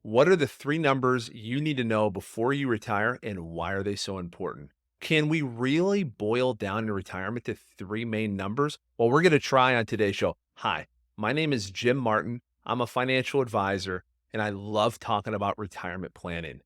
What are the three numbers you need to know before you retire and why are they so important? Can we really boil down in retirement to three main numbers? Well, we're going to try on today's show. Hi, my name is Jim Martin. I'm a financial advisor and I love talking about retirement planning.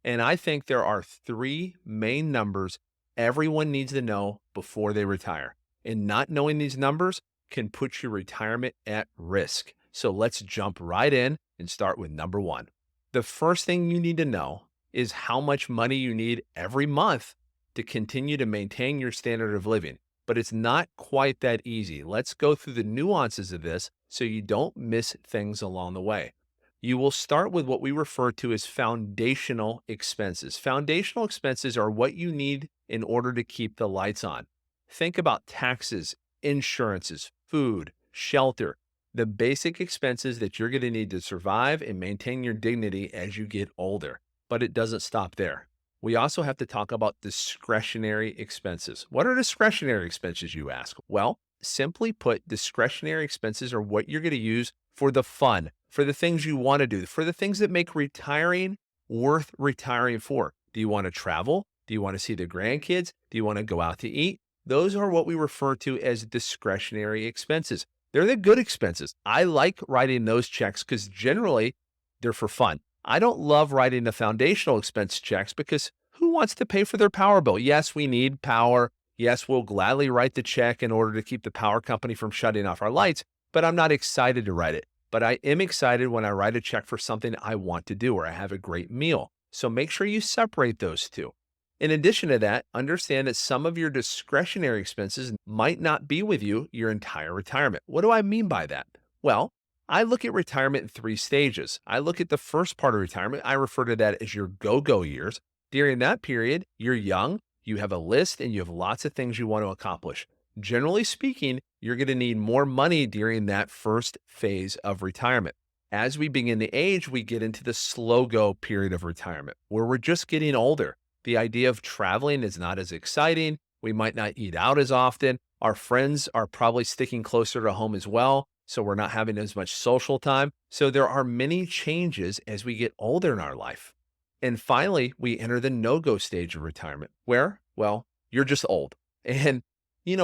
And I think there are three main numbers everyone needs to know before they retire. And not knowing these numbers can put your retirement at risk. So let's jump right in and start with number one. The first thing you need to know is how much money you need every month to continue to maintain your standard of living. But it's not quite that easy. Let's go through the nuances of this so you don't miss things along the way. You will start with what we refer to as foundational expenses. Foundational expenses are what you need in order to keep the lights on. Think about taxes, insurances, food, shelter, the basic expenses that you're going to need to survive and maintain your dignity as you get older. But it doesn't stop there. We also have to talk about discretionary expenses. What are discretionary expenses, you ask? Well, simply put, discretionary expenses are what you're going to use for the fun, for the things you want to do, for the things that make retiring worth retiring for. Do you want to travel? Do you want to see the grandkids? Do you want to go out to eat? Those are what we refer to as discretionary expenses. They're the good expenses. I like writing those checks because generally they're for fun. I don't love writing the foundational expense checks because who wants to pay for their power bill? Yes, we need power. Yes, we'll gladly write the check in order to keep the power company from shutting off our lights, but I'm not excited to write it. But I am excited when I write a check for something I want to do or I have a great meal. So make sure you separate those two. In addition to that, understand that some of your discretionary expenses might not be with you your entire retirement. What do I mean by that? Well, I look at retirement in three stages. I look at the first part of retirement. I refer to that as your go-go years. During that period, you're young, you have a list, and you have lots of things you want to accomplish. Generally speaking, you're going to need more money during that first phase of retirement. As we begin to age, we get into the slow go period of retirement where we're just getting older. The idea of traveling is not as exciting. We might not eat out as often. Our friends are probably sticking closer to home as well, so we're not having as much social time. So there are many changes as we get older in our life. And finally, we enter the no-go stage of retirement where, well, you're just old. And,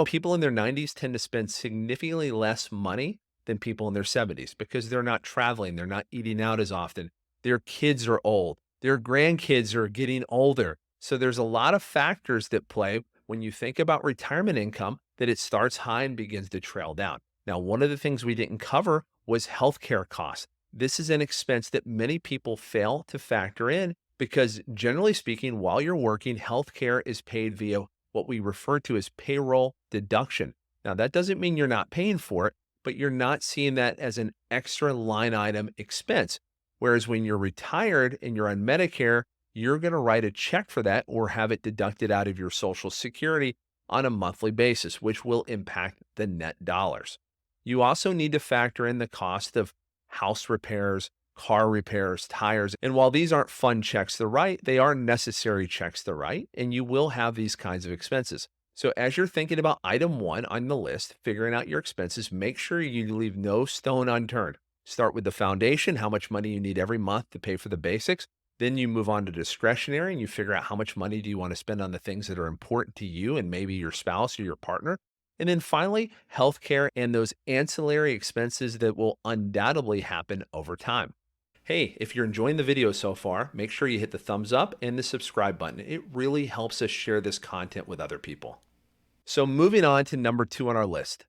people in their 90s tend to spend significantly less money than people in their 70s because they're not traveling. They're not eating out as often. Their kids are old. Their grandkids are getting older. So there's a lot of factors that play when you think about retirement income that it starts high and begins to trail down. Now, one of the things we didn't cover was healthcare costs. This is an expense that many people fail to factor in because generally speaking, while you're working, healthcare is paid via what we refer to as payroll deduction. Now, that doesn't mean you're not paying for it, but you're not seeing that as an extra line item expense. Whereas when you're retired and you're on Medicare, you're going to write a check for that or have it deducted out of your Social Security on a monthly basis, which will impact the net dollars. You also need to factor in the cost of house repairs, car repairs, tires. And while these aren't fun checks to write, they are necessary checks to write, and you will have these kinds of expenses. So as you're thinking about item one on the list, figuring out your expenses, make sure you leave no stone unturned. Start with the foundation, how much money you need every month to pay for the basics. Then you move on to discretionary and you figure out how much money do you want to spend on the things that are important to you and maybe your spouse or your partner. And then finally, healthcare and those ancillary expenses that will undoubtedly happen over time. Hey, if you're enjoying the video so far, make sure you hit the thumbs up and the subscribe button. It really helps us share this content with other people. So moving on to number two on our list,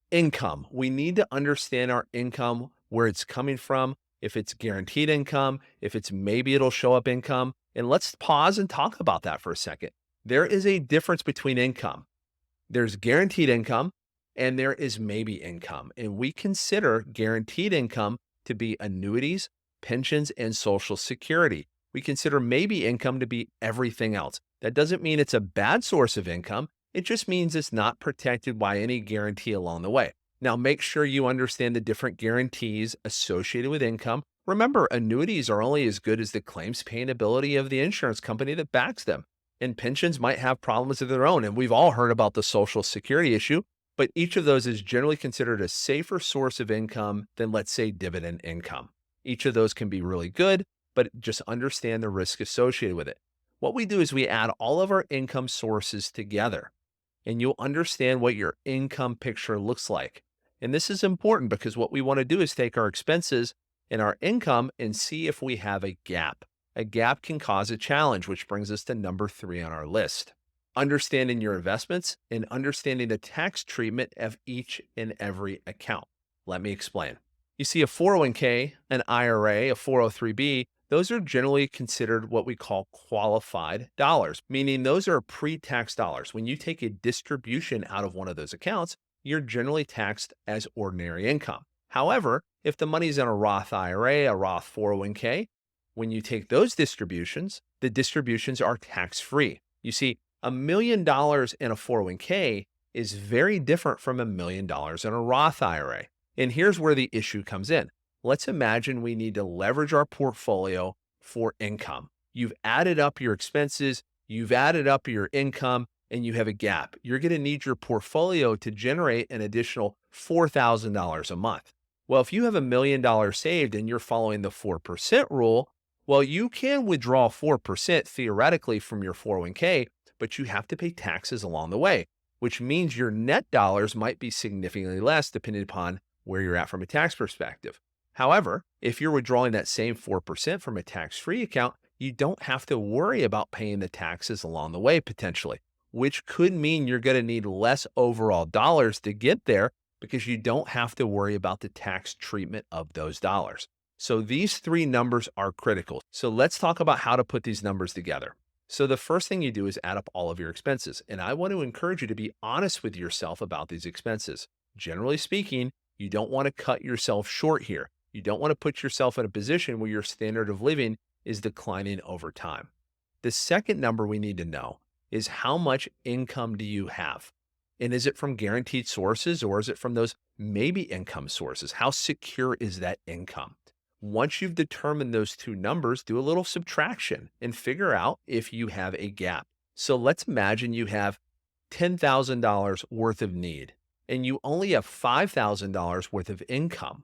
income. We need to understand our income, where it's coming from, if it's guaranteed income, if it's maybe it'll show up income. And let's pause and talk about that for a second. There is a difference between income. There's guaranteed income and there is maybe income. And we consider guaranteed income to be annuities, pensions, and Social Security. We consider maybe income to be everything else. That doesn't mean it's a bad source of income. It just means it's not protected by any guarantee along the way. Now, make sure you understand the different guarantees associated with income. Remember, annuities are only as good as the claims paying ability of the insurance company that backs them. And pensions might have problems of their own. And we've all heard about the Social Security issue, but each of those is generally considered a safer source of income than, let's say, dividend income. Each of those can be really good, but just understand the risk associated with it. What we do is we add all of our income sources together, and you'll understand what your income picture looks like. And this is important because what we want to do is take our expenses and our income and see if we have a gap. A gap can cause a challenge, which brings us to number 3 on our list. Understanding your investments and understanding the tax treatment of each and every account. Let me explain. You see, a 401k, an IRA, a 403b, those are generally considered what we call qualified dollars, meaning those are pre-tax dollars. When you take a distribution out of one of those accounts, you're generally taxed as ordinary income. However, if the money's in a Roth IRA, a Roth 401k, when you take those distributions, the distributions are tax-free. You see, $1 million in a 401k is very different from $1 million in a Roth IRA. And here's where the issue comes in. Let's imagine we need to leverage our portfolio for income. You've added up your expenses, you've added up your income, and you have a gap. You're going to need your portfolio to generate an additional $4,000 a month. Well, if you have $1 million saved and you're following the 4% rule, well, you can withdraw 4% theoretically from your 401k, but you have to pay taxes along the way, which means your net dollars might be significantly less depending upon where you're at from a tax perspective. However, if you're withdrawing that same 4% from a tax-free account, you don't have to worry about paying the taxes along the way potentially, which could mean you're going to need less overall dollars to get there because you don't have to worry about the tax treatment of those dollars. So these 3 numbers are critical. So let's talk about how to put these numbers together. So the first thing you do is add up all of your expenses. And I want to encourage you to be honest with yourself about these expenses. Generally speaking, you don't want to cut yourself short here. You don't want to put yourself in a position where your standard of living is declining over time. The second number we need to know is how much income do you have? And is it from guaranteed sources or is it from those maybe income sources? How secure is that income? Once you've determined those 2 numbers, do a little subtraction and figure out if you have a gap. So let's imagine you have $10,000 worth of need and you only have $5,000 worth of income.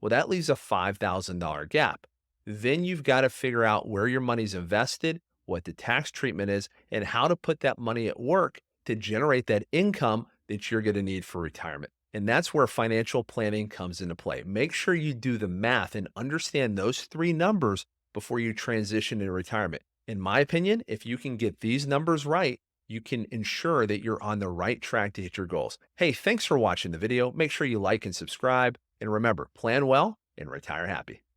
Well, that leaves a $5,000 gap. Then you've got to figure out where your money's invested, what the tax treatment is, and how to put that money at work to generate that income that you're going to need for retirement. And that's where financial planning comes into play. Make sure you do the math and understand those 3 numbers before you transition into retirement. In my opinion, if you can get these numbers right, you can ensure that you're on the right track to hit your goals. Hey, thanks for watching the video. Make sure you like and subscribe. And remember, plan well and retire happy.